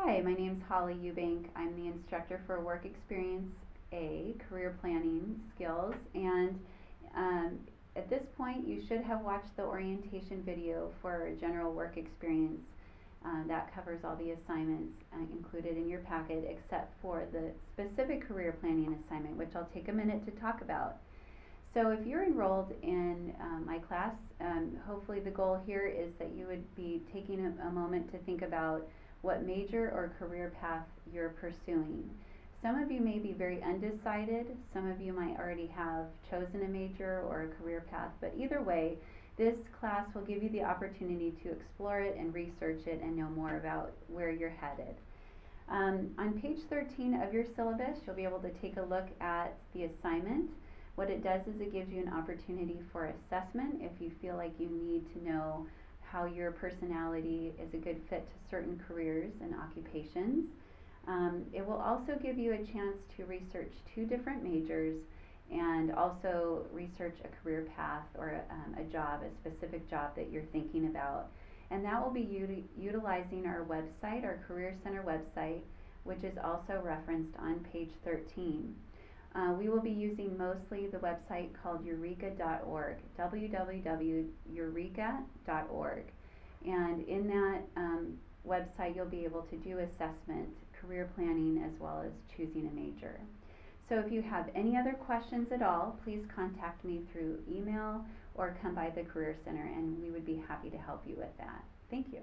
Hi, my name is Holly Eubank. I'm the instructor for Work Experience A, Career Planning Skills, and um, at this point you should have watched the orientation video for General Work Experience. That covers all the assignments included in your packet except for the specific career planning assignment, which I'll take a minute to talk about. So if you're enrolled in my class, hopefully the goal here is that you would be taking a moment to think about what major or career path you're pursuing. Some of you may be very undecided, some of you might already have chosen a major or a career path, but either way, this class will give you the opportunity to explore it and research it and know more about where you're headed. On page 13 of your syllabus, you'll be able to take a look at the assignment. What it does is it gives you an opportunity for assessment if you feel like you need to know how your personality is a good fit to certain careers and occupations. It will also give you a chance to research two different majors and also research a career path or a job, a specific job that you're thinking about. And that will be utilizing our website, our Career Center website, which is also referenced on page 13. We will be using mostly the website called eureka.org, www.eureka.org. And in that website, you'll be able to do assessment, career planning, as well as choosing a major. So if you have any other questions at all, please contact me through email or come by the Career Center, and we would be happy to help you with that. Thank you.